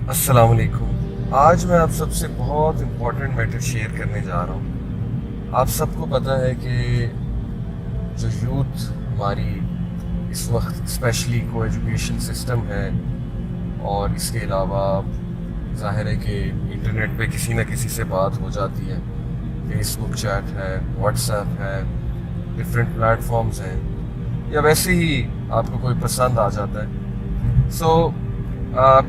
السلام علیکم. آج میں آپ سب سے بہت امپورٹنٹ میٹر شیئر کرنے جا رہا ہوں. آپ سب کو پتہ ہے کہ جو یوتھ ہماری اس وقت اسپیشلی کو ایجوکیشن سسٹم ہے، اور اس کے علاوہ ظاہر ہے کہ انٹرنیٹ پہ کسی نہ کسی سے بات ہو جاتی ہے. فیس بک چیٹ ہے، واٹس ایپ ہے، ڈفرینٹ پلیٹ فارمز ہیں، یا ویسے ہی آپ کو کوئی پسند آ جاتا ہے. So,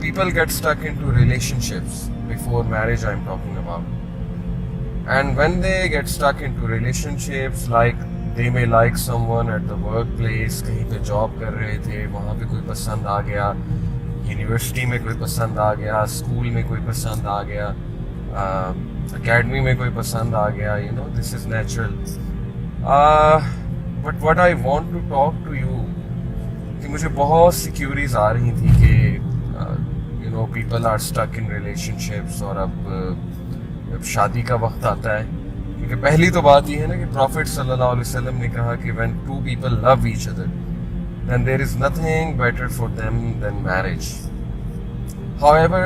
people get stuck into relationships before marriage, I'm talking about. And when they get stuck into relationships, like they may like someone at the workplace, کہیں پہ جاب کر رہے تھے، وہاں پہ کوئی پسند آ گیا، یونیورسٹی میں کوئی پسند آ گیا، اسکول میں کوئی پسند آ گیا، اکیڈمی میں کوئی پسند آ گیا. This is natural. But what I want to talk to you کہ مجھے بہت سی کیوریز آ رہی تھیں کہ people are stuck in relationships, اور اب شادی کا وقت آتا ہے. کیونکہ پہلی تو بات یہ ہے نا کہ پروفٹ صلی اللہ علیہ وسلم نے کہا کہ when two people love each other then there is nothing better for them than marriage. However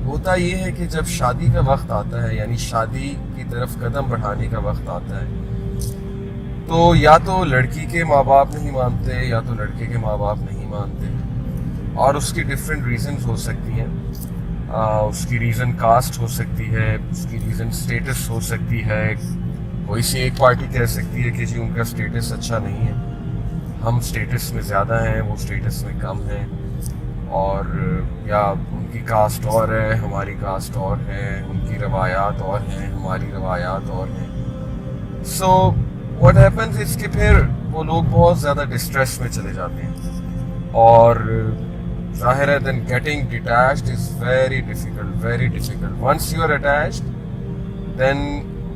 ہوتا یہ ہے کہ جب شادی کا وقت آتا ہے، یعنی شادی کی طرف قدم بڑھانے کا وقت آتا ہے، تو یا تو لڑکی کے ماں باپ نہیں مانتے یا تو لڑکے کے ماں باپ نہیں مانتے. اور اس کی ڈفرینٹ ریزنز ہو سکتی ہیں. اس کی ریزن کاسٹ ہو سکتی ہے، اس کی ریزن اسٹیٹس ہو سکتی ہے. کوئی سی ایک پارٹی کہہ سکتی ہے کہ جی ان کا اسٹیٹس اچھا نہیں ہے، ہم اسٹیٹس میں زیادہ ہیں، وہ اسٹیٹس میں کم ہیں، اور یا ان کی کاسٹ اور ہے، ہماری کاسٹ اور ہے، ان کی روایات اور ہیں، ہماری روایات اور ہیں. سو واٹ ہیپنز از کہ پھر وہ لوگ بہت زیادہ ڈسٹریس میں چلے جاتے ہیں، اور ظاہر ہے دین getting detached is very difficult. Once you are attached دین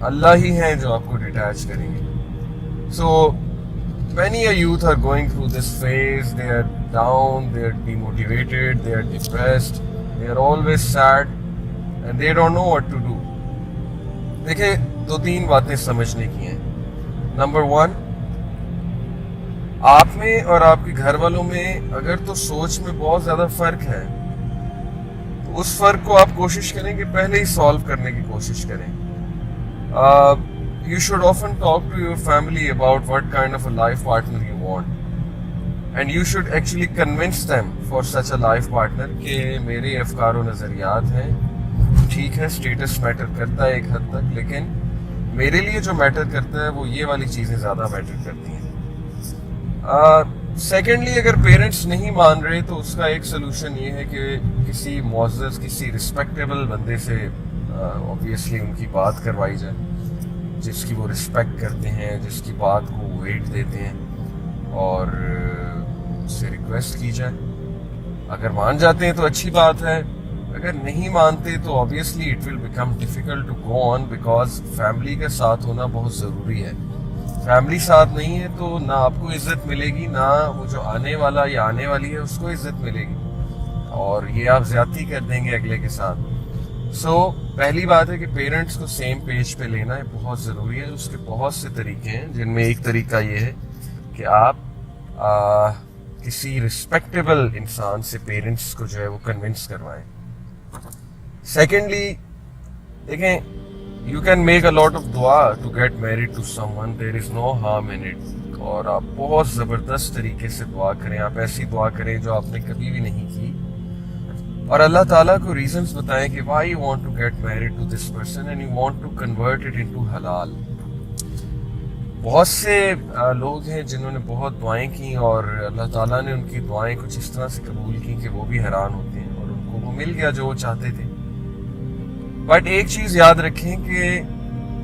اللہ ہی ہیں جو آپ کو ڈیٹیچ کریں گے. سو many a youth are going through this phase. They are down, they are demotivated, they are depressed, they are always sad and they don't know what to do. دیکھیں، دو تین باتیں سمجھنے کی ہیں. نمبر 1، آپ میں اور آپ کے گھر والوں میں اگر تو سوچ میں بہت زیادہ فرق ہے، تو اس فرق کو آپ کوشش کریں کہ پہلے ہی سالو کرنے کی کوشش کریں. You should often talk to your family about what kind of a life partner you want, and you should actually convince them for such a life partner کہ میرے افکار و نظریات ہیں. ٹھیک ہے، اسٹیٹس میٹر کرتا ہے ایک حد تک، لیکن میرے لیے جو میٹر کرتا ہے وہ یہ والی چیزیں زیادہ میٹر کرتی ہیں. سیکنڈلی، اگر پیرنٹس نہیں مان رہے تو اس کا ایک سلوشن یہ ہے کہ کسی معزز، کسی رسپیکٹیبل بندے سے اوبویسلی ان کی بات کروائی جائے، جس کی وہ رسپیکٹ کرتے ہیں، جس کی بات کو ویٹ دیتے ہیں، اور اس سے ریکویسٹ کی جائے. اگر مان جاتے ہیں تو اچھی بات ہے، اگر نہیں مانتے تو obviously it will become difficult to go on because family کا ساتھ ہونا بہت ضروری ہے. فیملی ساتھ نہیں ہے تو نہ آپ کو عزت ملے گی، نہ وہ جو آنے والا یا آنے والی ہے اس کو عزت ملے گی، اور یہ آپ زیادتی کر دیں گے اگلے کے ساتھ. سو پہلی بات ہے کہ پیرنٹس کو سیم پیج پہ لینا ہے بہت ضروری ہے. اس کے بہت سے طریقے ہیں، جن میں ایک طریقہ یہ ہے کہ آپ کسی رسپیکٹیبل انسان سے پیرنٹس کو جو ہے وہ کنونس کروائیں. سیکنڈلی، دیکھیں، you can make a lot of دعا to get married to someone, there is no harm in it. اور آپ بہت زبردست طریقے سے دعا کریں. آپ ایسی دعا کریں جو آپ نے کبھی بھی نہیں کی، اور اللہ تعالیٰ کو ریزنس بتائیں کہ why you want to get married to this person and you want to convert it into حلال. بہت سے لوگ ہیں جنہوں نے بہت دعائیں کی، اور اللہ تعالیٰ نے ان کی دعائیں کچھ اس طرح سے قبول کی کہ وہ بھی حیران ہوتے ہیں، اور ان کو وہ مل گیا جو وہ چاہتے تھے. بٹ ایک چیز یاد رکھیں کہ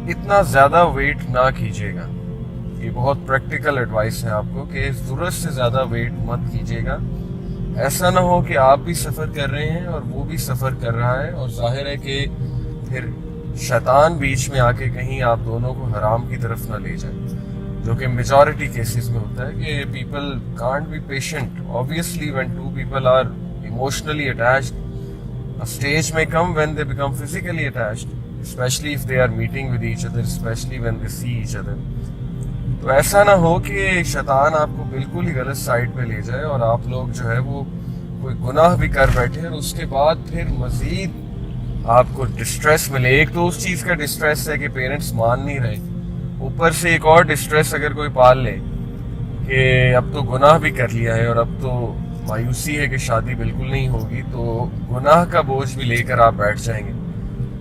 اتنا زیادہ ویٹ نہ کیجیے گا. یہ بہت پریکٹیکل ایڈوائس ہے آپ کو کہ ضرورت سے زیادہ ویٹ مت کیجیے گا. ایسا نہ ہو کہ آپ بھی سفر کر رہے ہیں اور وہ بھی سفر کر رہا ہے، اور ظاہر ہے کہ پھر شیطان بیچ میں آ کے کہیں آپ دونوں کو حرام کی طرف نہ لے جائیں، جو کہ میجورٹی کیسز میں ہوتا ہے کہ people can't be patient. Obviously when two people are emotionally attached, a stage may come when they become physically attached, especially if they are meeting with each other, especially when they see each other. تو ایسا نہ ہو کہ شیطان آپ کو بالکل ہی غلط side پہ لے جائے اور آپ لوگ جو ہے وہ کوئی گناہ بھی کر بیٹھے اور اس کے بعد پھر مزید آپ کو ڈسٹریس ملے. ایک تو اس چیز کا ڈسٹریس ہے کہ پیرنٹس مان نہیں رہے, اوپر سے ایک اور ڈسٹریس اگر کوئی پال لے کہ اب تو گناہ بھی کر لیا ہے اور اب تو مایوسی ہے کہ شادی بالکل نہیں ہوگی, تو گناہ کا بوجھ بھی لے کر آپ بیٹھ جائیں گے.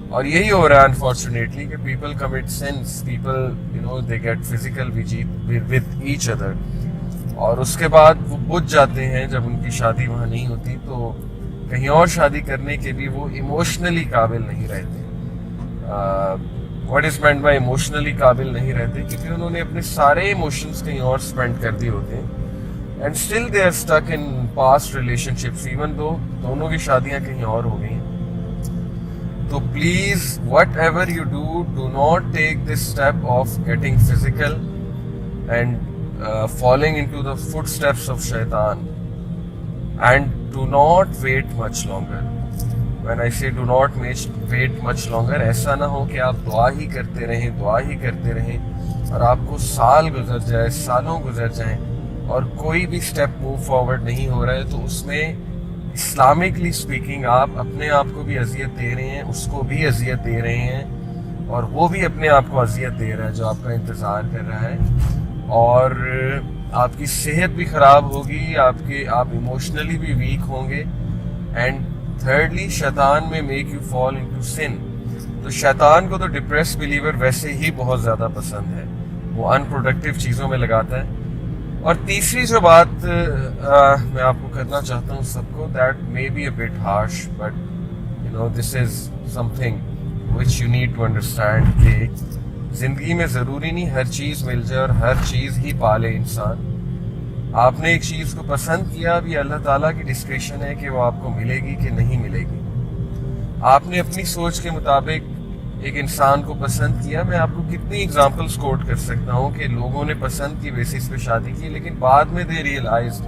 اور یہی ہو رہا ہے انفارچونیٹلی کہ people commit sins, people they get physical with each other, اور اس کے بعد وہ بجھ جاتے ہیں جب ان کی شادی وہاں نہیں ہوتی تو کہیں اور شادی کرنے کے بھی وہ ایموشنلی قابل نہیں رہتے. What is meant by emotionally قابل نہیں رہتے, کیونکہ انہوں نے اپنے سارے ایموشنس کہیں اور اسپینڈ کر دیے ہوتے ہیں and still they are stuck in past relationships, even دو دونوں کی شادیاں کہیں اور ہو گئی ہیں. تو please whatever you do not take this step of getting physical and falling into the footsteps of shaitan, and do not wait much longer. When I say do not wait much longer, ایسا نہ ہو کہ آپ دعا ہی کرتے رہیں اور آپ کو سال گزر جائے, سالوں گزر جائیں اور کوئی بھی سٹیپ موو فارورڈ نہیں ہو رہا ہے. تو اس میں اسلامکلی اسپیکنگ آپ اپنے آپ کو بھی اذیت دے رہے ہیں, اس کو بھی اذیت دے رہے ہیں, اور وہ بھی اپنے آپ کو اذیت دے رہا ہے جو آپ کا انتظار کر رہا ہے, اور آپ کی صحت بھی خراب ہوگی, آپ ایموشنلی بھی ویک ہوں گے. اینڈ تھرڈلی شیطان میں میک یو فال انٹو سن. تو شیطان کو تو ڈپریس بلیور ویسے ہی بہت زیادہ پسند ہے, وہ ان پروڈکٹیو چیزوں میں لگاتا ہے. اور تیسری جو بات میں آپ کو کرنا چاہتا ہوں سب کو, that may be a bit harsh but this is something which you need to understand کہ زندگی میں ضروری نہیں ہر چیز مل جائے اور ہر چیز ہی پالے انسان. آپ نے ایک چیز کو پسند کیا, بھی اللہ تعالیٰ کی ڈسکریشن ہے کہ وہ آپ کو ملے گی کہ نہیں ملے گی. آپ نے اپنی سوچ کے مطابق ایک انسان کو پسند کیا. میں آپ کو کتنی اگزامپلس کوٹ کر سکتا ہوں کہ لوگوں نے پسند کی بیسس پہ شادی کی, لیکن بعد میں دے ریئلائزڈ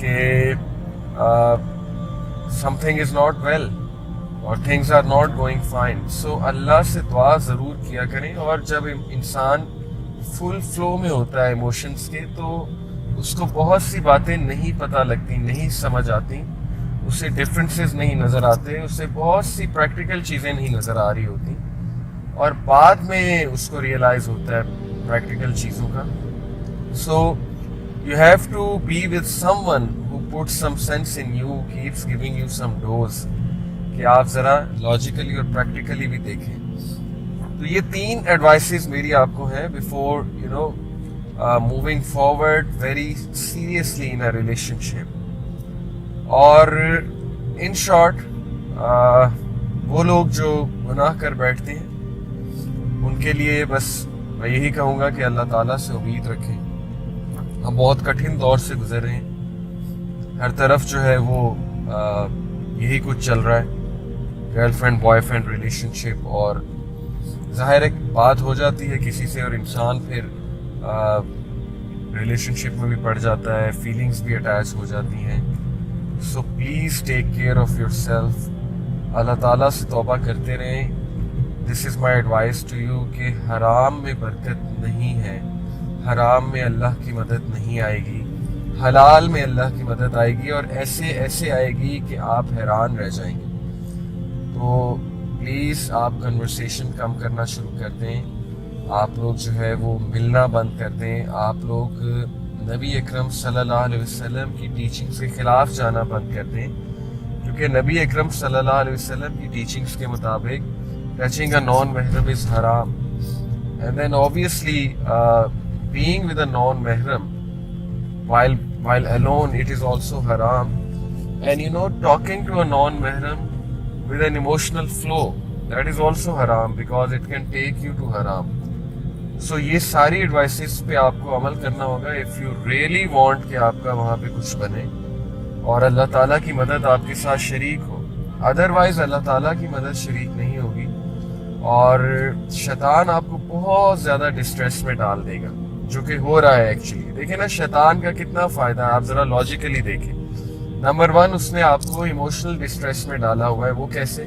کہ something is not well اور things are not going fine. So اللہ سے دعا ضرور کیا کریں, اور جب انسان فل فلو میں ہوتا ہے ایموشنز کے تو اس کو بہت سی باتیں نہیں پتہ لگتی, نہیں سمجھ آتی, اسے ڈفرینسز نہیں نظر آتے, اسے بہت سی پریکٹیکل چیزیں نہیں نظر آ رہی ہوتی, اور بعد میں اس کو ریئلائز ہوتا ہے پریکٹیکل چیزوں کا. So you have to be with someone who put some sense in you, keeps giving you some dose, کہ آپ ذرا لاجیکلی اور پریکٹیکلی بھی دیکھیں. تو یہ 3 ایڈوائسز میری آپ کو ہیں before moving forward very seriously in a relationship. اور ان شارٹ وہ لوگ جو گناہ کر بیٹھتے ہیں ان کے لیے بس میں یہی کہوں گا کہ اللہ تعالیٰ سے امید رکھیں. ہم بہت کٹھن دور سے گزر رہے ہیں, ہر طرف جو ہے وہ یہی کچھ چل رہا ہے, girlfriend boyfriend relationship, اور ظاہر ایک بات ہو جاتی ہے کسی سے اور انسان پھر ریلیشن شپ میں بھی پڑ جاتا ہے, فیلنگس بھی اٹیچ ہو جاتی ہیں. So please take care of yourself, اللہ تعالیٰ سے توبہ کرتے رہیں. This is my advice to you کہ حرام میں برکت نہیں ہے, حرام میں اللہ کی مدد نہیں آئے گی, حلال میں اللہ کی مدد آئے گی, اور ایسے آئے گی کہ آپ حیران رہ جائیں گے. تو پلیز آپ کنورسیشن کم کرنا شروع کر دیں, آپ لوگ جو ہے وہ ملنا بند کر دیں, آپ لوگ نبی اکرم صلی اللہ علیہ وسلم کی ٹیچنگز کے خلاف جانا بند کر دیں, کیونکہ نبی اکرم صلی اللہ علیہ وسلم کی ٹیچنگز کے مطابق ٹچنگ اے نان محرم از حرام, and then obviously being with a non mahram while alone it is also haram, and talking to a non mahram with an emotional flow, that is also haram because it can take you to haram. So یہ ساری advices پہ آپ کو عمل کرنا ہوگا if you really want کہ آپ کا وہاں پہ کچھ بنے اور اللہ تعالیٰ کی مدد آپ کے ساتھ شریک ہو. ادروائز اللہ تعالیٰ کی مدد شریک نہیں ہوگی اور شیطان آپ کو بہت زیادہ ڈسٹریس میں ڈال دے گا, جو کہ ہو رہا ہے ایکچولی. دیکھیں نا شیطان کا کتنا فائدہ ہے, آپ ذرا لاجیکلی دیکھیں. نمبر 1 اس نے آپ کو ایموشنل ڈسٹریس میں ڈالا ہوا ہے. وہ کیسے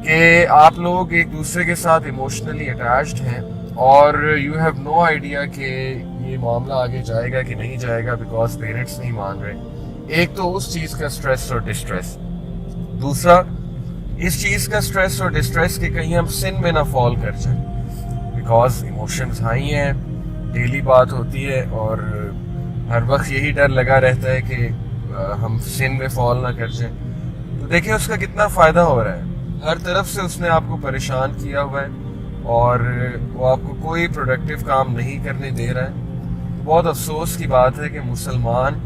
کہ آپ لوگ ایک دوسرے کے ساتھ ایموشنلی اٹیچڈ ہیں اور یو ہیو نو آئیڈیا کہ یہ معاملہ آگے جائے گا کہ نہیں جائے گا بیکاز پیرنٹس نہیں مان رہے. ایک تو اس چیز کا اسٹریس اور ڈسٹریس، دوسرا اس چیز کا اسٹریس اور ڈسٹریس کہ کہیں ہم سن میں نہ فال کر جائیں، بیکاز ایموشنز ہائی ہیں، ڈیلی بات ہوتی ہے، اور ہر وقت یہی ڈر لگا رہتا ہے کہ ہم سن میں فال نہ کر جائیں. تو دیکھیں اس کا کتنا فائدہ ہو رہا ہے، ہر طرف سے اس نے آپ کو پریشان کیا ہوا ہے اور وہ آپ کو کوئی پروڈکٹیو کام نہیں کرنے دے رہا ہے. بہت افسوس کی بات ہے کہ مسلمان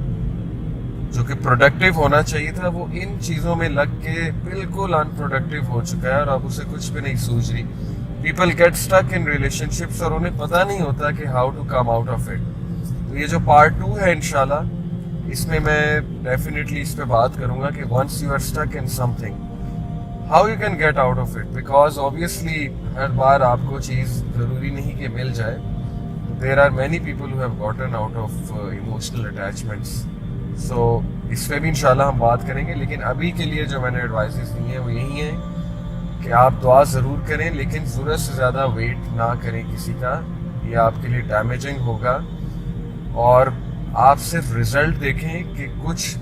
جو کہ پروڈکٹیو ہونا چاہیے تھا وہ ان چیزوں میں لگ کے بالکل ان پروڈکٹیو ہو چکا ہے اور اب اسے کچھ بھی نہیں سوچ رہی. People get stuck in relationships اور انہیں پتہ نہیں ہوتا کہ how to come out of it. تو یہ جو پارٹ 2 ہے انشاءاللہ، اس میں ڈیفینیٹلی اس پہ بات کروں گا کہ once you are stuck in something how you can get out of it, because obviously ہر بار آپ کو چیز ضروری نہیں کہ مل جائے. There are many people who have gotten out of emotional attachments. So اس پہ بھی انشاءاللہ ہم بات کریں گے، لیکن ابھی کے لیے جو میں نے ایڈوائسز دی ہیں وہ یہی ہیں کہ آپ دعا ضرور کریں لیکن ضرورت سے زیادہ ویٹ نہ کریں کسی کا، یہ آپ کے لیے ڈیمیجنگ ہوگا. اور آپ صرف رزلٹ دیکھیں کہ کچھ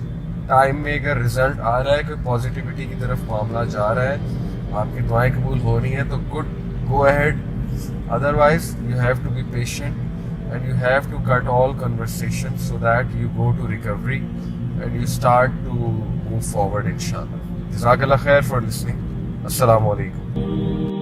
ٹائم میں اگر رزلٹ آ رہا ہے، کوئی پازیٹیوٹی کی طرف معاملہ جا رہا ہے، آپ کی دعائیں قبول ہو رہی ہیں تو good, go ahead. Otherwise you have to be patient and you have to cut all conversations so that you go to recovery and you start to move forward inshallah. Jazakallah khair for listening. Assalamu alaikum.